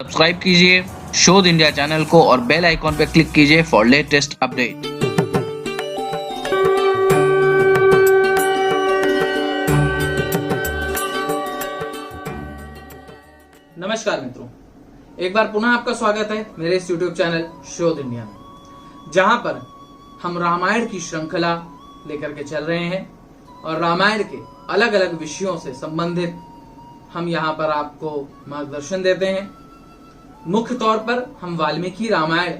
Subscribe कीजिए शोध India channel को और बेल आइकॉन पर क्लिक कीजिए फॉर लेटेस्ट अपडेट। नमस्कार मित्रों, एक बार पुनः आपका स्वागत है मेरे इस YouTube चैनल शोध इंडिया में, जहां पर हम रामायण की श्रृंखला लेकर के चल रहे हैं और रामायण के अलग अलग विषयों से संबंधित हम यहां पर आपको मार्गदर्शन देते हैं। मुख्य तौर पर हम वाल्मीकि रामायण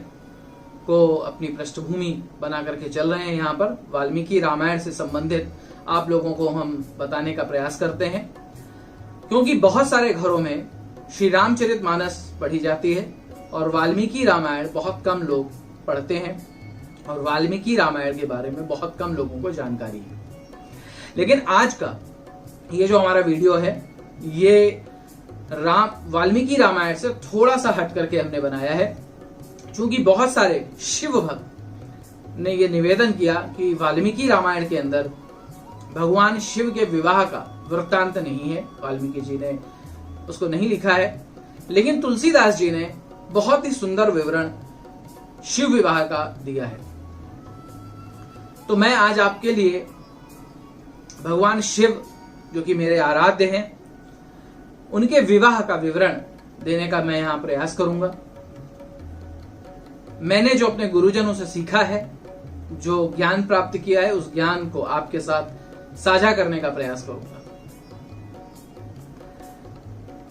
को अपनी पृष्ठभूमि बना करके चल रहे हैं। यहाँ पर वाल्मीकि रामायण से संबंधित आप लोगों को हम बताने का प्रयास करते हैं, क्योंकि बहुत सारे घरों में श्री रामचरितमानस पढ़ी जाती है और वाल्मीकि रामायण बहुत कम लोग पढ़ते हैं और वाल्मीकि रामायण के बारे में बहुत कम लोगों को जानकारी है। लेकिन आज का ये जो हमारा वीडियो है, ये वाल्मीकि रामायण से थोड़ा सा हट करके हमने बनाया है, क्योंकि बहुत सारे शिव भक्त ने ये निवेदन किया कि वाल्मीकि रामायण के अंदर भगवान शिव के विवाह का वृत्तांत नहीं है। वाल्मीकि जी ने उसको नहीं लिखा है, लेकिन तुलसीदास जी ने बहुत ही सुंदर विवरण शिव विवाह का दिया है। तो मैं आज आपके लिए भगवान शिव, जो कि मेरे आराध्य हैं, उनके विवाह का विवरण देने का मैं यहां प्रयास करूंगा। मैंने जो अपने गुरुजनों से सीखा है, जो ज्ञान प्राप्त किया है, उस ज्ञान को आपके साथ साझा करने का प्रयास करूंगा।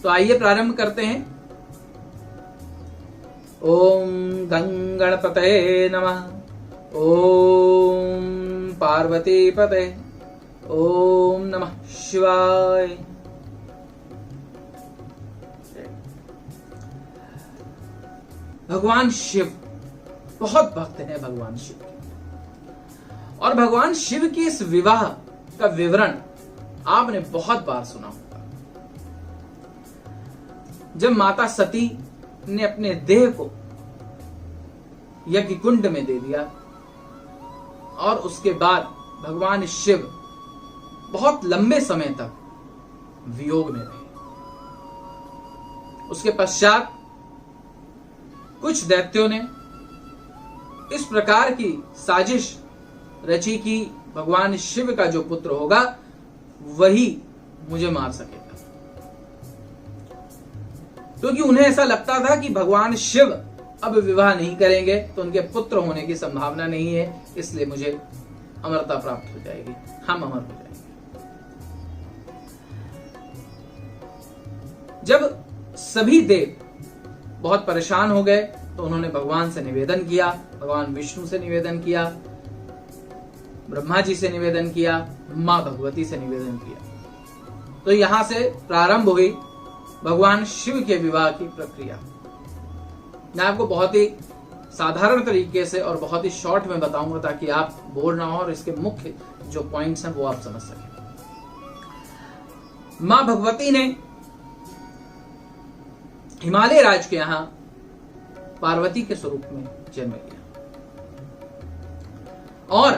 तो आइए प्रारंभ करते हैं। ओम गंगणपतये नमः। ओम पार्वती पते। ओम नमः शिवाय। भगवान शिव बहुत भक्त हैं भगवान शिव के, और भगवान शिव की इस विवाह का विवरण आपने बहुत बार सुना होगा। जब माता सती ने अपने देह को यज्ञ कुंड में दे दिया और उसके बाद भगवान शिव बहुत लंबे समय तक वियोग में रहे। उसके पश्चात कुछ दैत्यों ने इस प्रकार की साजिश रची कि भगवान शिव का जो पुत्र होगा वही मुझे मार सकेगा, क्योंकि उन्हें ऐसा लगता था कि भगवान शिव अब विवाह नहीं करेंगे तो उनके पुत्र होने की संभावना नहीं है, इसलिए मुझे अमरता प्राप्त हो जाएगी, हम अमर हो जाएंगे। जब सभी देव बहुत परेशान हो गए तो उन्होंने भगवान से निवेदन किया, भगवान विष्णु से निवेदन किया, ब्रह्मा जी से निवेदन किया, मां भगवती से निवेदन किया। तो यहां से प्रारंभ हुई भगवान शिव के विवाह की प्रक्रिया। मैं आपको बहुत ही साधारण तरीके से और बहुत ही शॉर्ट में बताऊंगा, ताकि आप बोर ना हो और इसके मुख्य जो पॉइंट्स हैं वो आप समझ सकें। मां भगवती ने हिमालय राज के यहां पार्वती के स्वरूप में जन्म लिया और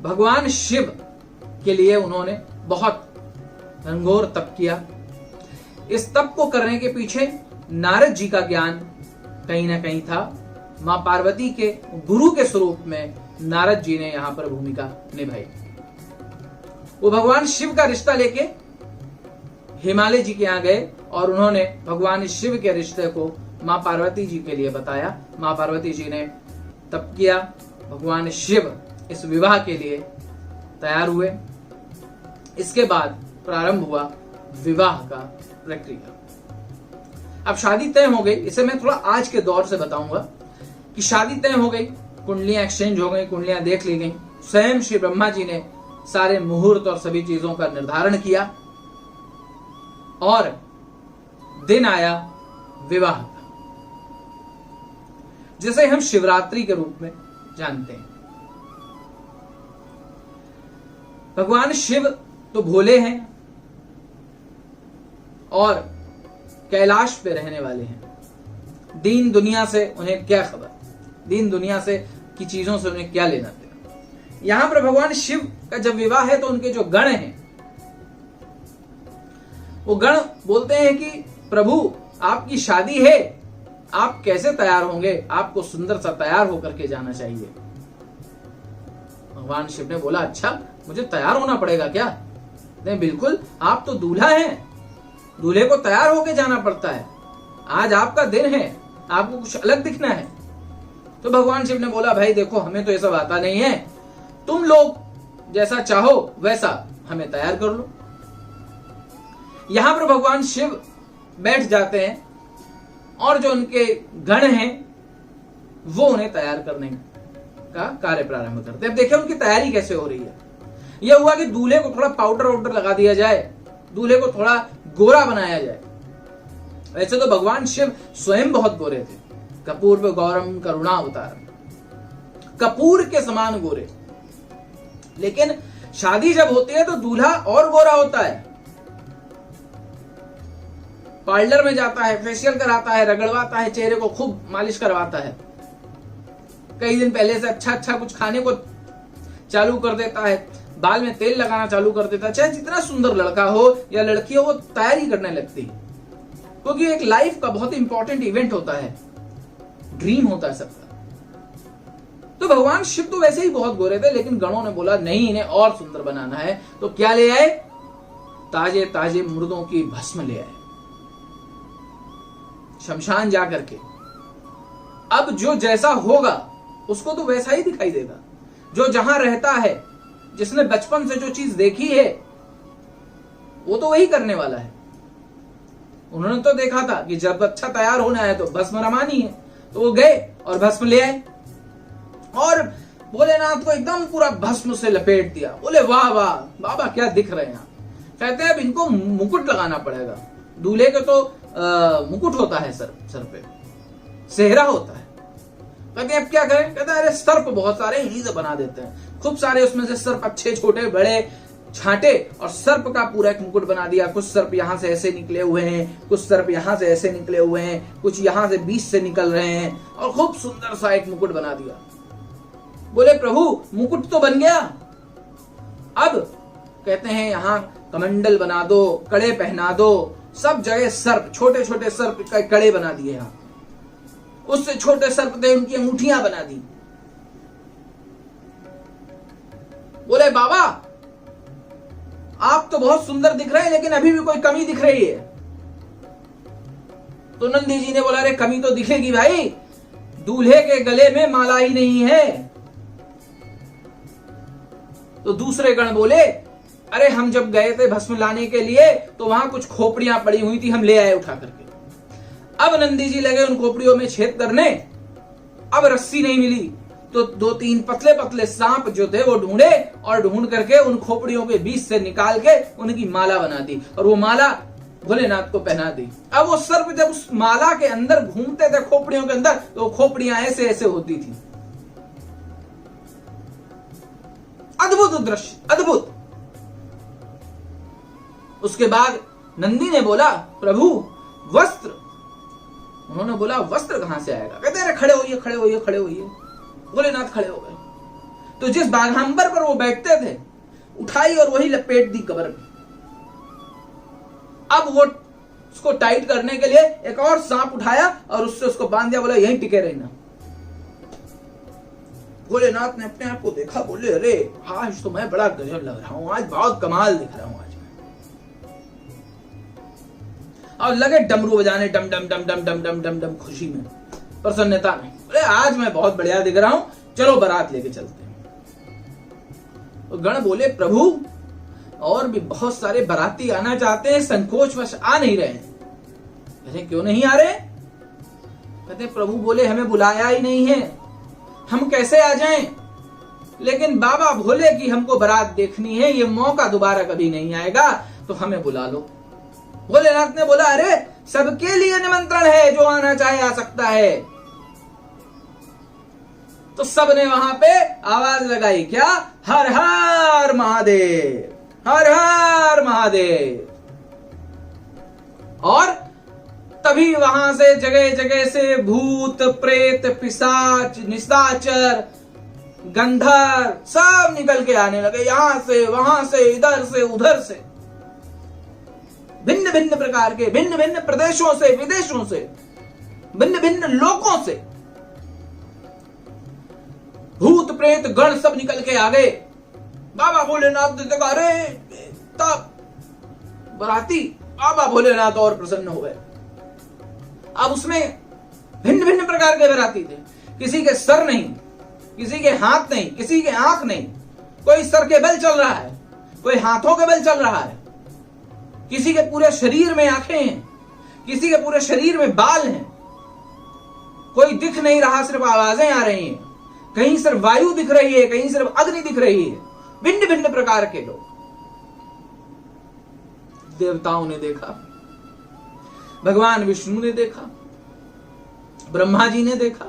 भगवान शिव के लिए उन्होंने बहुत घनघोर तप किया। इस तप को करने के पीछे नारद जी का ज्ञान कहीं ना कहीं था। मां पार्वती के गुरु के स्वरूप में नारद जी ने यहां पर भूमिका निभाई। वो भगवान शिव का रिश्ता लेके हिमालय जी के यहां गए और उन्होंने भगवान शिव के रिश्ते को मां पार्वती जी के लिए बताया। मां पार्वती जी ने तप किया, भगवान शिव इस विवाह के लिए तैयार हुए। इसके बाद प्रारंभ हुआ विवाह का प्रक्रिया। अब शादी तय हो गई, इसे मैं थोड़ा आज के दौर से बताऊंगा कि शादी तय हो गई, कुंडलियां एक्सचेंज हो गई, कुंडलियां देख ली गई, स्वयं श्री ब्रह्मा जी ने सारे मुहूर्त और सभी चीजों का निर्धारण किया और दिन आया विवाह का, जिसे हम शिवरात्रि के रूप में जानते हैं। भगवान शिव तो भोले हैं और कैलाश पे रहने वाले हैं। दीन दुनिया से उन्हें क्या खबर, दीन दुनिया से की चीजों से उन्हें क्या लेना देना। यहां पर भगवान शिव का जब विवाह है तो उनके जो गण हैं वो गण बोलते हैं कि प्रभु आपकी शादी है, आप कैसे तैयार होंगे? आपको सुंदर सा तैयार होकर के जाना चाहिए। भगवान शिव ने बोला, अच्छा मुझे तैयार होना पड़ेगा क्या? नहीं, बिल्कुल, आप तो दूल्हा हैं, दूल्हे को तैयार होके जाना पड़ता है। आज आपका दिन है, आपको कुछ अलग दिखना है। तो भगवान शिव ने बोला, भाई देखो, हमें तो ये सब आता नहीं है, तुम लोग जैसा चाहो वैसा हमें तैयार कर लो। यहां पर भगवान शिव बैठ जाते हैं और जो उनके गण हैं वो उन्हें तैयार करने का कार्य प्रारंभ करते हैं। अब देखिए उनकी तैयारी कैसे हो रही है। यह हुआ कि दूल्हे को थोड़ा पाउडर वाउडर लगा दिया जाए, दूल्हे को थोड़ा गोरा बनाया जाए। वैसे तो भगवान शिव स्वयं बहुत गोरे थे, कपूर गौरम करुणा अवतारम, कपूर के समान गोरे। लेकिन शादी जब होती है तो दूल्हा और गोरा होता है, पार्लर में जाता है, फेशियल कराता है, रगड़वाता है, चेहरे को खूब मालिश करवाता है, कई दिन पहले से अच्छा कुछ खाने को चालू कर देता है, बाल में तेल लगाना चालू कर देता है। चाहे जितना सुंदर लड़का हो या लड़की हो, वो तैयारी करने लगती है, क्योंकि एक लाइफ का बहुत इंपॉर्टेंट इवेंट होता है, ड्रीम होता है सबका। तो भगवान शिव तो वैसे ही बहुत गोरे थे, लेकिन गणों ने बोला नहीं, इन्हें और सुंदर बनाना है। तो क्या ले आए? ताजे ताजे मुर्दों की भस्म ले आए, शमशान जाकर के। अब जो जैसा होगा उसको तो वैसा ही दिखाई देगा, जो जहां रहता है, जिसने बचपन से जो चीज देखी है वो तो वही करने वाला है। उन्होंने तो देखा था कि जब अच्छा तैयार होना है तो भस्म रमानी है, तो वो गए और भस्म ले आए और भोलेनाथ को एकदम पूरा भस्म से लपेट दिया। बोले वाह वाह बाबा, क्या दिख रहे हैं आप। कहते हैं अब इनको मुकुट लगाना पड़ेगा। दूल्हे के तो मुकुट होता है सर पे, सेहरा होता है। कहते हैं अब क्या करें? कहते हैं अरे सर्प बहुत सारे, इन्हीं से बना देते हैं। खूब सारे उसमें से सर्प, अच्छे छोटे बड़े छांटे और सर्प का पूरा एक मुकुट बना दिया। कुछ सर्प यहां से ऐसे निकले हुए हैं, कुछ सर्प यहां से ऐसे निकले हुए हैं, कुछ यहां से बीच से निकल रहे हैं, और खूब सुंदर सा एक मुकुट बना दिया। बोले प्रभु मुकुट तो बन गया, अब कहते हैं यहां कमंडल बना दो, कड़े पहना दो। सब जगह सर्प, छोटे छोटे सर्प का कड़े बना दिए यहां, उससे छोटे सर्प थे उनकी अंगूठियां बना दी। बोले बाबा आप तो बहुत सुंदर दिख रहे हैं, लेकिन अभी भी कोई कमी दिख रही है। तो नंदी जी ने बोला अरे कमी तो दिखेगी भाई, दूल्हे के गले में माला ही नहीं है। तो दूसरे गण बोले अरे हम जब गए थे भस्म लाने के लिए तो वहां कुछ खोपड़ियां पड़ी हुई थी, हम ले आए उठा करके। अब नंदी जी लगे उन खोपड़ियों में छेद करने, अब रस्सी नहीं मिली तो 2-3 पतले पतले सांप जो थे वो ढूंढे और ढूंढ करके उन खोपड़ियों के बीच से निकाल के उनकी माला बना दी और वो माला भोलेनाथ को पहना दी। अब वो सर्प जब उस माला के अंदर घूमते थे खोपड़ियों के अंदर, तो खोपड़ियां ऐसे ऐसे होती थी। अद्भुत दृश्य, अद्भुत। उसके बाद नंदी ने बोला प्रभु वस्त्र। उन्होंने बोला वस्त्र कहां से आएगा? कहते अरे खड़े होइए खड़े होइए खड़े होइए। भोलेनाथ खड़े हो गए, तो जिस बाघांबर पर वो बैठते थे उठाई और वही लपेट दी कब्र में। अब वो उसको टाइट करने के लिए एक और सांप उठाया और उससे उसको बांध दिया, बोला यहीं टिके रहना। भोलेनाथ ने अपने आप को देखा, बोले अरे आज तो मैं बड़ा गजब लग रहा हूं, आज बहुत कमाल दिख रहा हूं आज। और लगे डमरू बजाने, डम डम डम डम डम डम डम डम, खुशी में, प्रसन्नता में। अरे आज मैं बहुत बढ़िया दिख रहा हूं, चलो बारात लेके चलते हैं। तो गण बोले प्रभु और भी बहुत सारे बाराती आना चाहते हैं, संकोचवश आ नहीं रहे हैं। कहते क्यों नहीं आ रहे? कहते प्रभु बोले हमें बुलाया ही नहीं है, हम कैसे आ जाएं? लेकिन बाबा भोले की हमको बारात देखनी है, ये मौका दोबारा कभी नहीं आएगा, तो हमें बुला लो। भोलेनाथ ने बोला अरे सबके लिए निमंत्रण है, जो आना चाहे आ सकता है। तो सबने वहां पे आवाज लगाई, क्या? हर हर महादेव, हर हर महादेव। और तभी वहां से जगह जगह से भूत प्रेत पिशाच निशाचर गंधर्व सब निकल के आने लगे, यहां से वहां से इधर से उधर से। भिन्न भिन्न प्रकार के, भिन्न भिन्न प्रदेशों से, विदेशों से, भिन्न भिन्न लोकों से भूत प्रेत गण सब निकल के आ गए। बाबा भोलेनाथ ने देखा, अरे तब बराती बाबा भोलेनाथ और प्रसन्न हुए। अब उसमें भिन्न भिन्न प्रकार के बराती थे। किसी के सर नहीं, किसी के हाथ नहीं, किसी के आंख नहीं। कोई सर के बल चल रहा है, कोई हाथों के बल चल रहा है, किसी के पूरे शरीर में आंखें हैं, किसी के पूरे शरीर में बाल हैं। कोई दिख नहीं रहा, सिर्फ आवाजें आ रही हैं। कहीं सिर्फ वायु दिख रही है, कहीं सिर्फ अग्नि दिख रही है। भिन्न भिन्न प्रकार के लोग। देवताओं ने देखा, भगवान विष्णु ने देखा, ब्रह्मा जी ने देखा।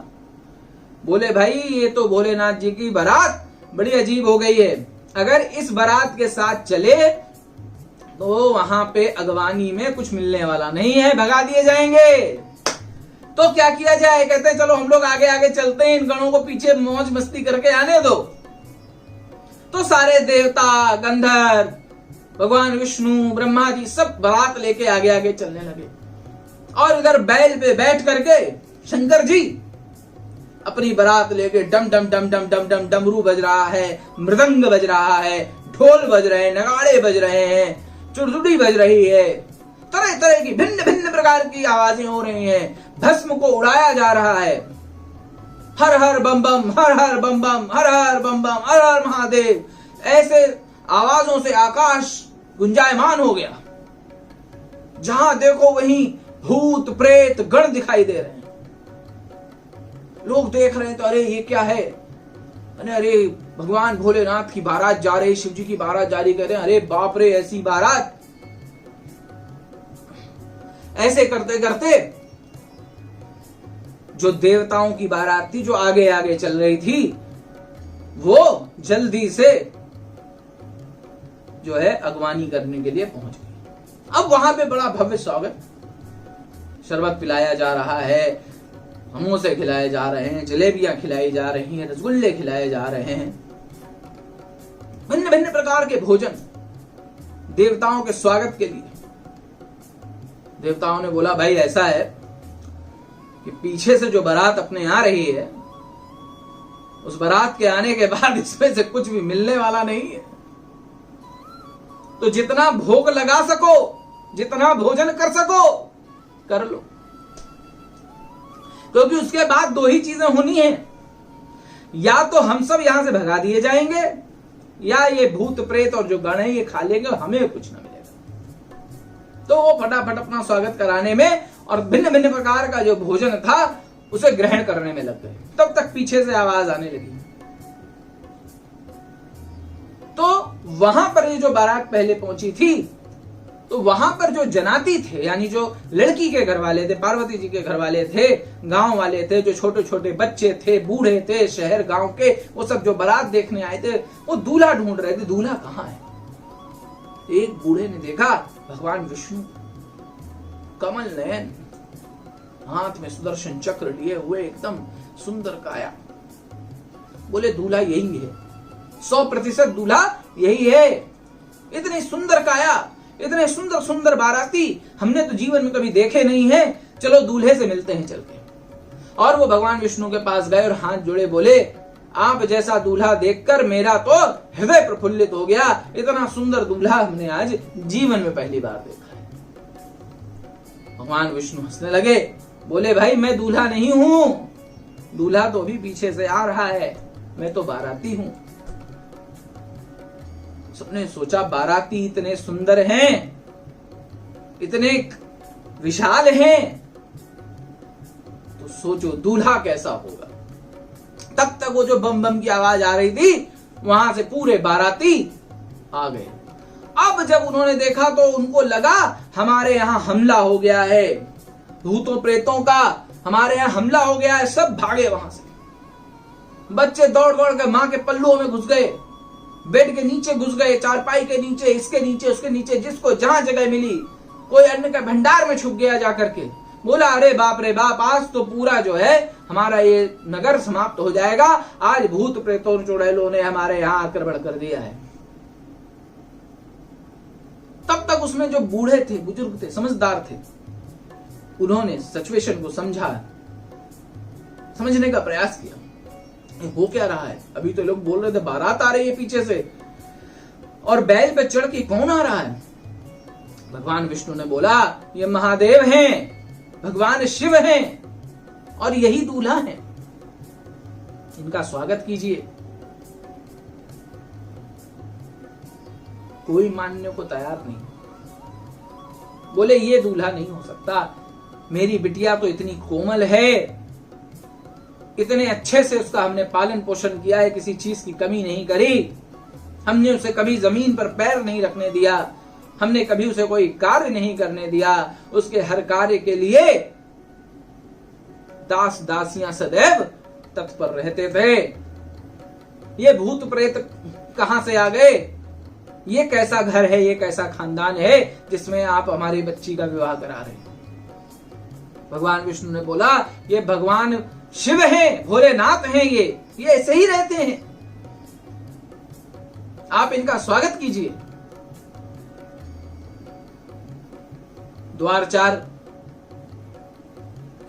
बोले भाई ये तो भोलेनाथ जी की बारात बड़ी अजीब हो गई है। अगर इस बारात के साथ चले तो वहां पे अगवानी में कुछ मिलने वाला नहीं है, भगा दिए जाएंगे। तो क्या किया जाए? कहते हैं चलो हम लोग आगे आगे चलते हैं, इन गणों को पीछे मौज मस्ती करके आने दो। तो सारे देवता, गंधर्व, भगवान विष्णु, ब्रह्मा जी सब बारात लेके आगे आगे चलने लगे। और इधर बैल पे बैठ करके शंकर जी अपनी बारात लेके डम डम डम डम डम डम डमरू बज रहा है, मृदंग बज रहा है, ढोल बज रहे हैं, नगाड़े बज रहे हैं, चुड़चुड़ी बज रही है, तरह तरह की भिन्न भिन्न प्रकार की आवाजें हो रही हैं। भस्म को उड़ाया जा रहा है। हर हर बम बम, हर हर बम बम, हर हर बम बम, हर हर महादेव, ऐसे आवाजों से आकाश गुंजायमान हो गया। जहां देखो वहीं भूत प्रेत गण दिखाई दे रहे हैं। लोग देख रहे हैं तो अरे ये क्या है? अरे भगवान भोलेनाथ की बारात जा रही, शिव जी की बारात जारी कर रहे हैं। अरे बाप रे, ऐसी बारात। ऐसे करते करते जो देवताओं की बारात थी, जो आगे आगे चल रही थी, वो जल्दी से जो है अगवानी करने के लिए पहुंच गई। अब वहां पे बड़ा भव्य स्वागत, शरबत पिलाया जा रहा है, समोसे खिलाए जा रहे हैं, जलेबियां खिलाई जा रही हैं, रसगुल्ले खिलाए जा रहे हैं, भिन्न भिन्न प्रकार के भोजन देवताओं के स्वागत के लिए। देवताओं ने बोला भाई ऐसा है कि पीछे से जो बारात अपने आ रही है, उस बारात के आने के बाद इसमें से कुछ भी मिलने वाला नहीं है। तो जितना भोग लगा सको, जितना भोजन कर सको कर लो, क्योंकि उसके बाद दो ही चीजें होनी है। या तो हम सब यहां से भगा दिए जाएंगे, या ये भूत प्रेत और जो गण है ये खा लेंगे और हमें कुछ ना मिलेगा। तो वो फटाफट अपना स्वागत कराने में और भिन्न भिन्न प्रकार का जो भोजन था उसे ग्रहण करने में लग गए। तब तक पीछे से आवाज आने लगी। तो वहां पर ये जो बारात पहले पहुंची थी, तो वहां पर जो जनाती थे, यानी जो लड़की के घर वाले थे, पार्वती जी के घर वाले थे, गांव वाले थे, जो छोटे छोटे बच्चे थे, बूढ़े थे, शहर गांव के, वो सब जो बारात देखने आए थे, वो दूल्हा ढूंढ रहे थे। दूल्हा कहाँ है? एक बूढ़े ने देखा भगवान विष्णु, कमल नयन, हाथ में सुदर्शन चक्र लिए हुए, एकदम सुंदर काया। बोले दूल्हा यही है, 100% दूल्हा यही है। इतनी सुंदर काया, इतने सुंदर सुंदर बाराती हमने तो जीवन में कभी देखे नहीं है। चलो दूल्हे से मिलते हैं चल के। और वो भगवान विष्णु के पास गए और हाथ जोड़े, बोले आप जैसा दूल्हा देखकर मेरा तो हृदय प्रफुल्लित हो गया। इतना सुंदर दूल्हा हमने आज जीवन में पहली बार देखा है। भगवान विष्णु हंसने लगे, बोले भाई मैं दूल्हा नहीं हूं, दूल्हा तो अभी पीछे से आ रहा है, मैं तो बाराती हूं। सबने सोचा बाराती इतने सुंदर हैं, इतने विशाल हैं, तो सोचो दूल्हा कैसा होगा। तब तक वो जो बम बम की आवाज आ रही थी, वहां से पूरे बाराती आ गए। अब जब उन्होंने देखा तो उनको लगा हमारे यहां हमला हो गया है, भूतों प्रेतों का हमारे यहां हमला हो गया है। सब भागे वहां से। बच्चे दौड़ दौड़ के मां के पल्लुओं में घुस गए, बेड के नीचे घुस गए, चारपाई के नीचे, इसके नीचे, उसके नीचे, जिसको जहां जगह मिली। कोई अन्न का भंडार में छुप गया जाकर के। बोला अरे बाप रे बाप, आज तो पूरा जो है हमारा ये नगर समाप्त हो जाएगा। आज भूत प्रेतों चुड़ैलों ने हमारे यहां आक्रमण कर दिया है। तब तक उसमें जो बूढ़े थे, बुजुर्ग थे, समझदार थे, उन्होंने सिचुएशन को समझा, समझने का प्रयास किया। हो क्या रहा है? अभी तो लोग बोल रहे थे बारात आ रही है पीछे से, और बैल पे चढ़ के कौन आ रहा है? भगवान विष्णु ने बोला, ये महादेव हैं, भगवान शिव हैं, और यही दूल्हा है, इनका स्वागत कीजिए। कोई मानने को तैयार नहीं। बोले ये दूल्हा नहीं हो सकता, मेरी बिटिया तो इतनी कोमल है, इतने अच्छे से उसका हमने पालन पोषण किया है, किसी चीज की कमी नहीं करी, हमने उसे कभी जमीन पर पैर नहीं रखने दिया, हमने कभी उसे कोई कार्य नहीं करने दिया, उसके हर कार्य के लिए दास दासियां सदैव तत्पर रहते थे। ये भूत प्रेत कहां से आ गए? ये कैसा घर है, ये कैसा खानदान है जिसमें आप हमारी बच्ची का विवाह करा रहे हैं? भगवान विष्णु ने बोला, ये भगवान शिव हैं, भोलेनाथ हैं, ये ऐसे ही रहते हैं, आप इनका स्वागत कीजिए। द्वारचार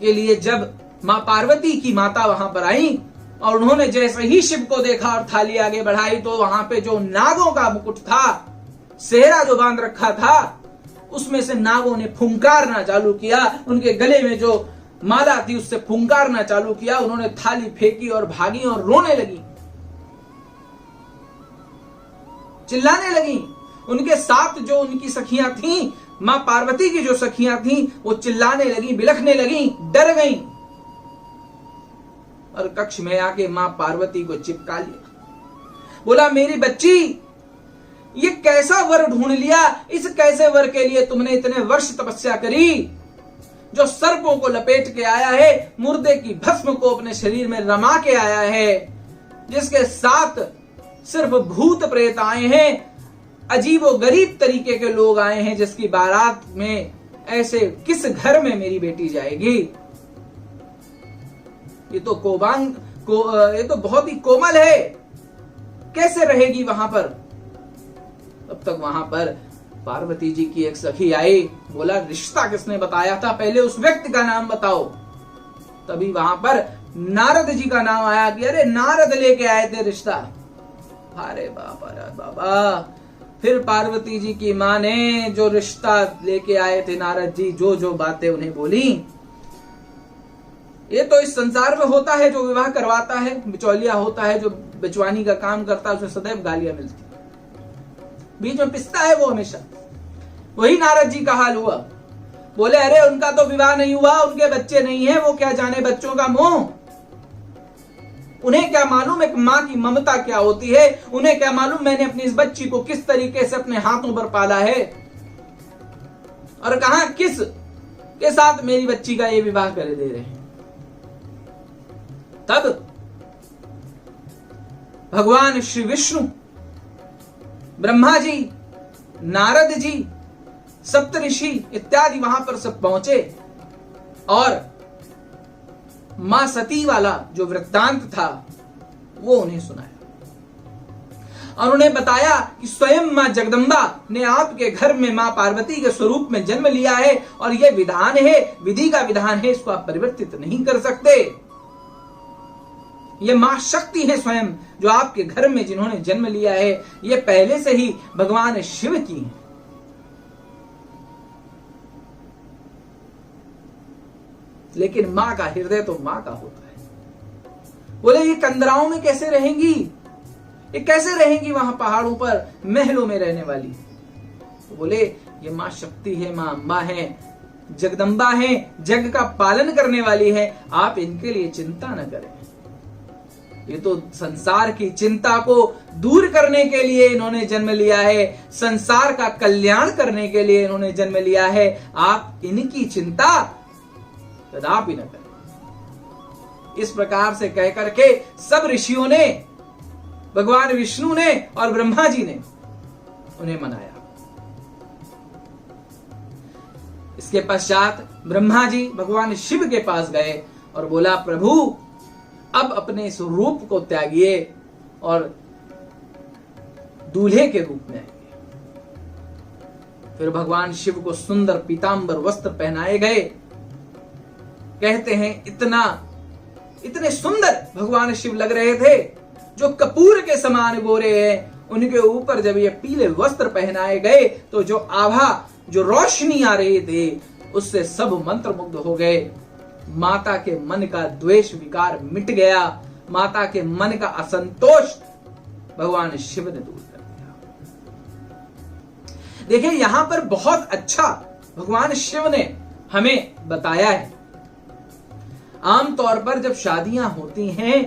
के लिए जब मां पार्वती की माता वहां पर आई और उन्होंने जैसे ही शिव को देखा और थाली आगे बढ़ाई, तो वहां पे जो नागों का मुकुट था, सेहरा जो बांध रखा था, उसमें से नागों ने फुंकारना चालू किया, उनके गले में जो माला थी उससे फुंकारना चालू किया, उन्होंने थाली फेंकी और भागी और रोने लगी, चिल्लाने लगी। उनके साथ जो उनकी सखियां थीं, मां पार्वती की जो सखियां थीं, वो चिल्लाने लगी, बिलखने लगी, डर गईं, और कक्ष में आके मां पार्वती को चिपका लिया। बोला, मेरी बच्ची, ये कैसा वर ढूंढ लिया? इस कैसे वर के लिए तुमने इतने वर्ष तपस्या करी, जो सर्पों को लपेट के आया है, मुर्दे की भस्म को अपने शरीर में रमा के आया है, जिसके साथ सिर्फ भूत प्रेत आए हैं, अजीबो गरीब तरीके के लोग आए हैं, जिसकी बारात में ऐसे किस घर में मेरी बेटी जाएगी? ये तो बहुत ही कोमल है, कैसे रहेगी वहां पर? तब तक वहां पर पार्वती जी की एक सखी आई, बोला, रिश्ता किसने बताया था? पहले उस व्यक्ति का नाम बताओ। तभी वहां पर नारद जी का नाम आया कि अरे नारद लेके आए थे रिश्ता। अरे बाबा, अरे बाबा। फिर पार्वती जी की मां ने जो रिश्ता लेके आए थे नारद जी, जो जो बातें उन्हें बोली, ये तो इस संसार में होता है, जो विवाह करवाता है बिचौलिया होता है, जो बिचवानी का काम करता है, उसे सदैव गालियां मिलती, बीच में पिसता है वो हमेशा। वही नारद जी का हाल हुआ। बोले, अरे उनका तो विवाह नहीं हुआ, उनके बच्चे नहीं है, वो क्या जाने बच्चों का मोह, उन्हें क्या मालूम एक मां की ममता क्या होती है, उन्हें क्या मालूम मैंने अपनी इस बच्ची को किस तरीके से अपने हाथों पर पाला है, और कहां किस के साथ मेरी बच्ची का ये विवाह कर दे रहे हैं। तब भगवान श्री विष्णु, ब्रह्मा जी, नारद जी, सप्तऋषि इत्यादि वहां पर सब पहुंचे और मां सती वाला जो वृत्तांत था वो उन्हें सुनाया, और उन्हें बताया कि स्वयं मां जगदम्बा ने आपके घर में मां पार्वती के स्वरूप में जन्म लिया है, और यह विधान है, विधि का विधान है, इसको आप परिवर्तित नहीं कर सकते। ये मां शक्ति है स्वयं, जो आपके घर में जिन्होंने जन्म लिया है, ये पहले से ही भगवान शिव की है। लेकिन मां का हृदय तो मां का होता है। बोले, ये कंदराओं में कैसे रहेंगी, ये कैसे रहेंगी वहां पहाड़ों पर महलों में रहने वाली? तो बोले, ये मां शक्ति है, मां अम्बा है, जगदम्बा है, जग का पालन करने वाली है, आप इनके लिए चिंता न करें। ये तो संसार की चिंता को दूर करने के लिए इन्होंने जन्म लिया है, संसार का कल्याण करने के लिए इन्होंने जन्म लिया है, आप इनकी चिंता कदापि न करें। इस प्रकार से कह करके सब ऋषियों ने, भगवान विष्णु ने और ब्रह्मा जी ने उन्हें मनाया। इसके पश्चात ब्रह्मा जी भगवान शिव के पास गए और बोला, प्रभु अब अपने इस रूप को त्यागिए और दूल्हे के रूप में आइए। फिर भगवान शिव को सुंदर पीतांबर वस्त्र पहनाए गए। कहते हैं इतने सुंदर भगवान शिव लग रहे थे, जो कपूर के समान गोरे हैं। उनके ऊपर जब ये पीले वस्त्र पहनाए गए तो जो आभा, जो रोशनी आ रही थी, उससे सब मंत्रमुग्ध हो गए। माता के मन का द्वेष विकार मिट गया, माता के मन का असंतोष भगवान शिव ने दूर कर दिया। देखिए यहां पर बहुत अच्छा भगवान शिव ने हमें बताया है। आमतौर पर जब शादियां होती हैं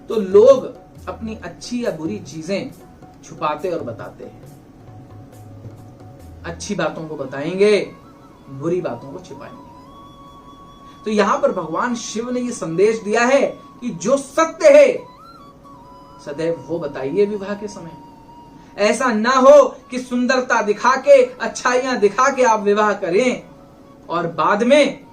तो लोग अपनी अच्छी या बुरी चीजें छुपाते और बताते हैं। अच्छी बातों को बताएंगे, बुरी बातों को छिपाएंगे। तो यहां पर भगवान शिव ने यह संदेश दिया है कि जो सत्य है सदैव वो बताइए विवाह के समय। ऐसा ना हो कि सुंदरता दिखा के, अच्छाइयां दिखा के आप विवाह करें और बाद में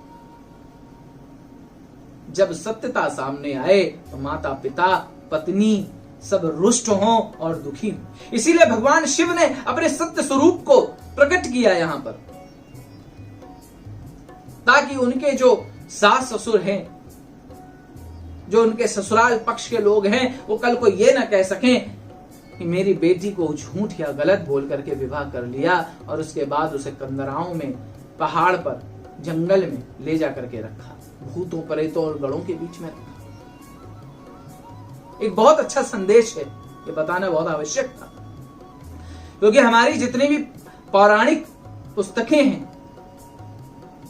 जब सत्यता सामने आए तो माता पिता पत्नी सब रुष्ट हों और दुखी हों। इसीलिए भगवान शिव ने अपने सत्य स्वरूप को प्रकट किया यहां पर, ताकि उनके जो सास ससुर हैं, जो उनके ससुराल पक्ष के लोग हैं, वो कल को ये ना कह सकें कि मेरी बेटी को झूठ या गलत बोल करके विवाह कर लिया और उसके बाद उसे कंदराओं में, पहाड़ पर, जंगल में ले जा करके रखा, भूतों प्रेतों और गड़ों के बीच में रखा। एक बहुत अच्छा संदेश है, ये बताना बहुत आवश्यक था, क्योंकि हमारी जितनी भी पौराणिक पुस्तकें हैं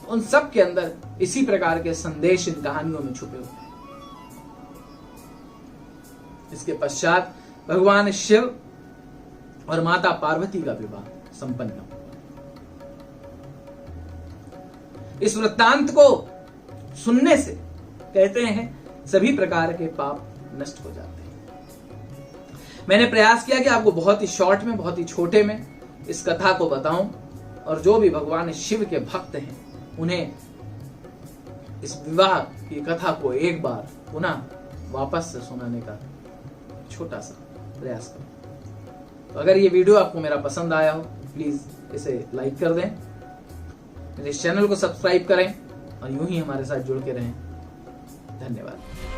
उन सब के अंदर इसी प्रकार के संदेश इन कहानियों में छुपे हुए हैं। इसके पश्चात भगवान शिव और माता पार्वती का विवाह संपन्न हुआ। इस वृत्तांत को सुनने से कहते हैं सभी प्रकार के पाप नष्ट हो जाते हैं। मैंने प्रयास किया कि आपको बहुत ही शॉर्ट में, बहुत ही छोटे में इस कथा को बताऊं, और जो भी भगवान शिव के भक्त हैं उन्हें इस विवाह की कथा को एक बार पुनः वापस से सुनाने का छोटा सा प्रयास करें। तो अगर ये वीडियो आपको मेरा पसंद आया हो, प्लीज इसे लाइक कर दें, मेरे चैनल को सब्सक्राइब करें और यूं ही हमारे साथ जुड़ के रहें। धन्यवाद।